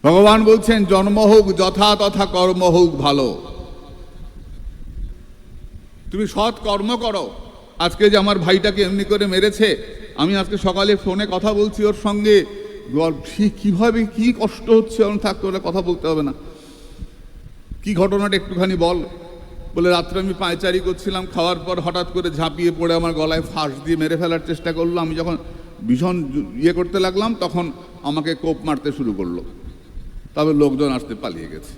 ভগবান বলছেন জন্ম হোক যথা তথা কর্ম হোক ভালো। তুমি সৎ কর্ম করো। আজকে যে আমার ভাইটাকে এমনি করে মেরেছে, আমি আজকে সকালে ফোনে কথা বলছি ওর সঙ্গে, কিভাবে কি কষ্ট হচ্ছে, থাকতে হলে কথা বলতে হবে না, কি ঘটনাটা একটুখানি বল। বলে রাত্রে আমি পায়চারি করছিলাম, খাওয়ার পর হঠাৎ করে ঝাঁপিয়ে পড়ে আমার গলায় ফাঁস দিয়ে মেরে ফেলার চেষ্টা করলো। আমি যখন ভীষণ করতে লাগলাম তখন আমাকে কোপ মারতে শুরু করলো, তবে লোকজন আসতে পালিয়ে গেছে।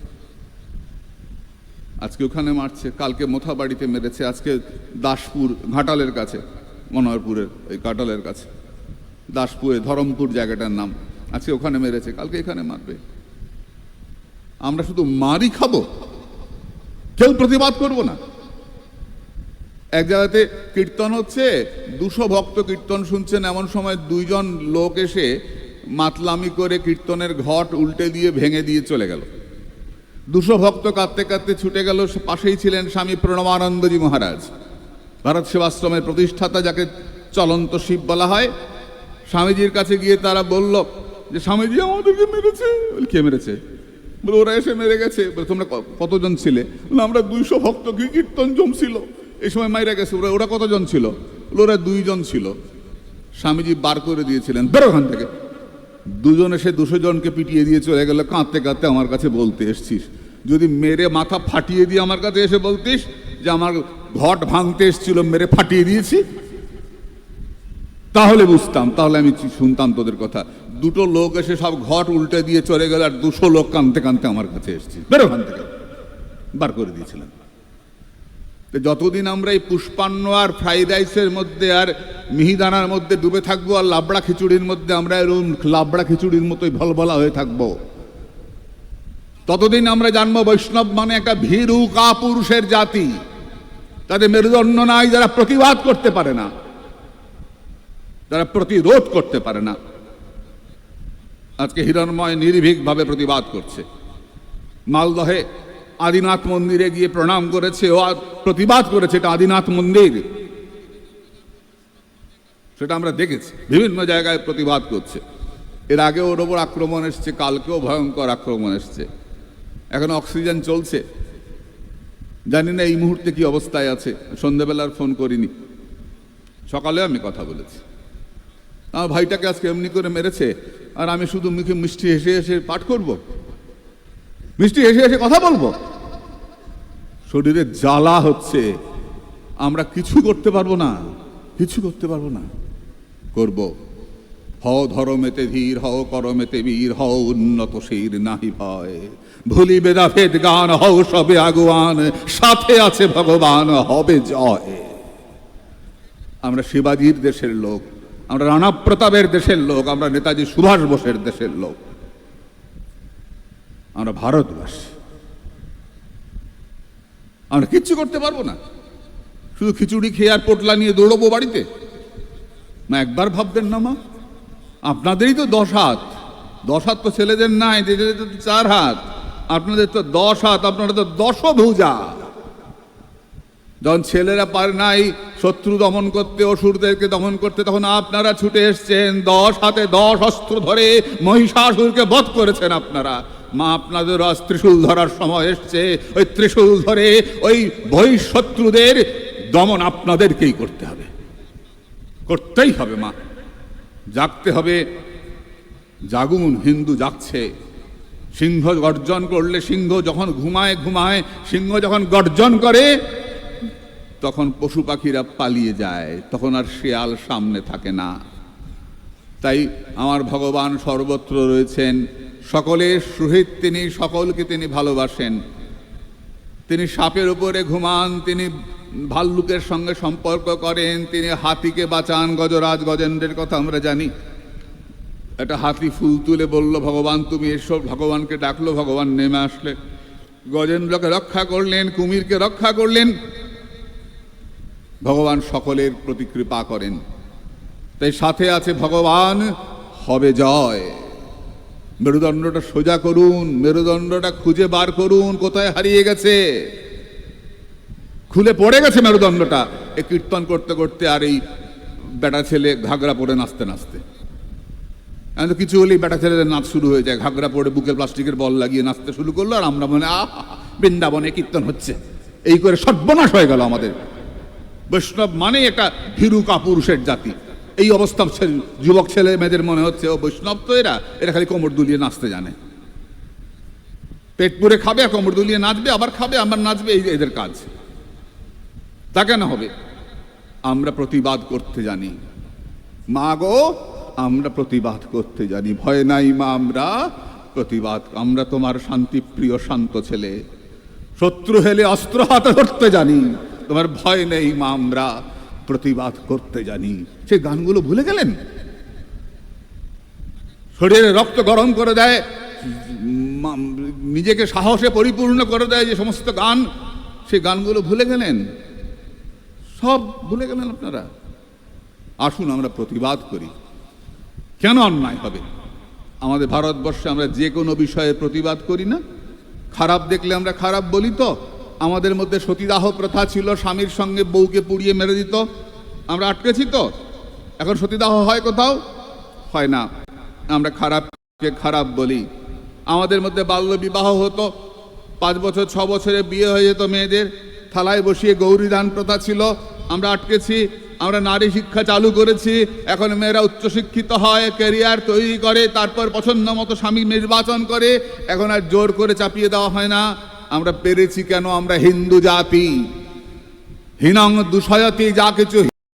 আজকে ওখানে মারছে, কালকে মোথাবাড়িতে মেরেছে, আজকে দাসপুর ঘাটালের কাছে, মনোহরপুরের ওই ঘাটালের কাছে দাসপুরে ধরমপুর জায়গাটার নাম, আজকে ওখানে মেরেছে, কালকে এখানে মারবে। আমরা শুধু মারি খাবো, কেউ প্রতিবাদ করবো না। এক জায়গাতে কীর্তন হচ্ছে, 200 ভক্ত কীর্তন শুনছেন, এমন সময় 2জন লোক এসে মাতলামি করে কীর্তনের ঘট উল্টে দিয়ে ভেঙে দিয়ে চলে গেল। 200 ভক্ত কাঁদতে কাঁদতে ছুটে গেল। পাশেই ছিলেন স্বামী প্রণবানন্দজি মহারাজ, ভারত সেবাশ্রমের প্রতিষ্ঠাতা, যাকে চলন্ত শিব বলা হয়। স্বামীজির কাছে গিয়ে তারা বলল যে স্বামীজি আমাদেরকে মেরেছে। কে মেরেছে? বলে ওরা এসে মেরে গেছে। বলে তোমরা কতজন ছিলে? আমরা 200 ভক্ত, কি কীর্তন জমছিল, এই সময় মাইরা গেছে। ওরা কতজন ছিল? ওরা 2 জন ছিল। স্বামীজি বার করে দিয়েছিলেন, বেরো ওখান থেকে। 2 জন এসে 200 জনকে পিটিয়ে দিয়ে চলে গেল। কাঁদতে কাঁদতে আমার কাছে বলতে এসছিস, যদি মেরে মাথা ফাটিয়ে দিয়ে আমার কাছে এসে বলতিস যে আমার ঘট ভাঙতে এসছিল, মেরে ফাটিয়ে দিয়েছি, তাহলে বুঝতাম, তাহলে আমি শুনতাম তোদের কথা। 2টো লোক এসে সব ঘট উল্টে দিয়ে চলে গেল, আর 200 লোক কাঁদতে কাঁদতে আমার কাছে এসছি, বেরো ওখান থেকে। বার করে দিয়েছিলেন। যতদিন আমরা এই পুষ্পান্ন আর ফ্রাইড রাইসের মধ্যে আর মিহিদানার মধ্যে ডুবে থাকবো, আর লাবড়া খিচুড়ির মধ্যে আমরা এরকম লাবড়া খিচুড়ির মতোই ভলভলা হয়ে থাকবো, ততদিন আমরা জানবো বৈষ্ণব মানে একটা ভীরু কাপুরুষের জাতি। তাদের মেরুদণ্ড নাই, যারা প্রতিবাদ করতে পারে না, যারা প্রতিরোধ করতে পারে না। আজকে হিরণময় নির্ভীকভাবে প্রতিবাদ করছে। মালদহে আদিনাথ মন্দিরে গিয়ে প্রণাম করেছে, ও প্রতিবাদ করেছে, এটা আদিনাথ মন্দির, সেটা আমরা দেখেছি। বিভিন্ন জায়গায় প্রতিবাদ করছে। এর আগে ওর ওপর আক্রমণ এসছে, কালকেও ভয়ঙ্কর আক্রমণ এসছে। এখন অক্সিজেন চলছে, জানি না এই মুহূর্তে কি অবস্থায় আছে। সন্ধ্যেবেলার ফোন করিনি, সকালে আমি কথা বলেছি। আমার ভাইটাকে আজকে এমনি করে মেরেছে, আর আমি শুধু মুখে মিষ্টি হেসে হেসে পাঠ করব, মিষ্টি হেসে হেসে কথা বলবো? শরীরে জ্বালা হচ্ছে, আমরা কিছু করতে পারবো না, কিছু করতে পারবো না। করব। হও ধরমেতে ধীর, হও করমেতে বীর, হও উন্নত শীর, নাহি ভয় ভুলি বেদাভেদ গান, হও সবে আগুয়ান, সাথে আছে ভগবান, হবে জয়। আমরা শিবাজির দেশের লোক, আমরা রানা প্রতাপের দেশের লোক, আমরা নেতাজি সুভাষ বোসের দেশের লোক, আমরা ভারতবাসী। আমরা কিচ্ছু করতে পারবো না, শুধু খিচুড়ি খেয়ে আর পোটলা নিয়ে দৌড়বো বাড়িতে? না, একবার ভাববেন না মা, আপনাদেরই তো 10 হাত। 10 হাত তো ছেলেদের নাই, দিদিদের তো 4 হাত, আপনাদের তো 10 হাত, আপনারা তো 10 ভুজা। যখন ছেলেরা পারে নাই শত্রু দমন করতে, অসুরদেরকে দমন করতে, তখন আপনারা ছুটে এসছেন, 10 হাতে 10 অস্ত্র ধরে মহিষাসুরকে বধ করেছেন আপনারা। মা, আপনাদের আজ ত্রিশূল ধরার সময় এসছে, ওই ত্রিশূল ধরে ওই বহিঃশত্রুদের দমন আপনাদেরকেই করতে হবে, করতেই হবে। মা, জাগতে হবে, জাগুন, হিন্দু জাগছে। সিংহ গর্জন করলে, সিংহ যখন ঘুমায় ঘুমায়, সিংহ যখন গর্জন করে তখন পশু পাখিরা পালিয়ে যায়, তখন আর শেয়াল সামনে থাকে না। তাই আমার ভগবান সর্বত্র রয়েছেন, সকলের সহিত তিনি, সকলকে তিনি ভালোবাসেন। তিনি সাপের উপরে ঘুমান, তিনি ভাল্লুকের সঙ্গে সম্পর্ক করেন, তিনি হাতিকে বাঁচান। গজরাজ গজেন্দ্রের কথা আমরা জানি। একটা হাতি ফুল তুলে বলল ভগবান তুমি এসো, ভগবানকে ডাকলো, ভগবান নেমে আসলে, গজেন্দ্রকে রক্ষা করলেন, কুমিরকে রক্ষা করলেন। ভগবান সকলের প্রতি কৃপা করেন, তাই সাথে আছে ভগবান, হবে জয়। মেরুদণ্ডটা সোজা করুন, মেরুদণ্ডটা খুঁজে বার করুন, কোথায় হারিয়ে গেছে, খুলে পড়ে গেছে মেরুদণ্ডটা এই কীর্তন করতে করতে, আর এই বেটা ছেলে ঘাগরা পরে নাচতে নাচতে। এখন তো কিছু হলেই বেটা ছেলেদের নাচ শুরু হয়ে যায়, ঘাগরা পড়ে বুকে প্লাস্টিকের বল লাগিয়ে নাচতে শুরু করলো, আর আমরা মনে বৃন্দাবনে কীর্তন হচ্ছে, এই করে সর্বনাশ হয়ে গেল আমাদের। বৈষ্ণব মানে একটা ভীরু কাপুরুষের জাতি। এই অবস্থা যুবক ছেলে মেয়েদের মনে হচ্ছে ও বৈষ্ণব তো এরা খালি কোমর দুলিয়ে নাচতে জানে, পেট পুরে খাবে আর কোমর দুলিয়ে নাচবে, আবার খাবে আবার নাচবে, এই এদের কাজ। তা কেন হবে? আমরা প্রতিবাদ করতে জানি মা গো, আমরা প্রতিবাদ করতে জানি, ভয় নাই মা, আমরা প্রতিবাদ, আমরা তোমার শান্তিপ্রিয় শান্ত ছেলে, শত্রু হেলে অস্ত্র হাতে ধরতে জানি, তোমার ভয় নেই মা, আমরা প্রতিবাদ করতে জানি। সেই গানগুলো ভুলে গেলেন? শরীরে রক্ত গরম করে দেয়, নিজেকে সাহসে পরিপূর্ণ করে দেয় যে সমস্ত গান, সেই গানগুলো ভুলে গেলেন, সব ভুলে গেলেন আপনারা। আসুন আমরা প্রতিবাদ করি। কেন অন্যায় হবে? আমাদের ভারতবর্ষে আমরা যে কোনো বিষয়ে প্রতিবাদ করি না? খারাপ দেখলে আমরা খারাপ বলি তো? আমাদের মধ্যে সতীদাহ প্রথা ছিল, স্বামীর সঙ্গে বউকে পুড়িয়ে মেরে দিত, আমরা আটকেছি তো? এখন সতীদাহ হয় কোথাও? হয় না। আমরা খারাপকে খারাপ বলি। আমাদের মধ্যে বাল্য বিবাহ হতো, 5 বছর 6 বছরে বিয়ে হয়ে যেত মেয়েদের, থালায় বসিয়ে গৌরী দান প্রথা ছিল, আমরা আটকেছি। আমরা নারী শিক্ষা চালু করেছি, এখন মেয়েরা উচ্চশিক্ষিত হয়, ক্যারিয়ার তৈরি করে, তারপর পছন্দ মতো স্বামী নির্বাচন করে, এখন আর জোর করে চাপিয়ে দেওয়া হয় না। আমরা পেরেছি কেন? আমরা হিন্দু জাতি, হীনং দুষয়তি, যা কিছু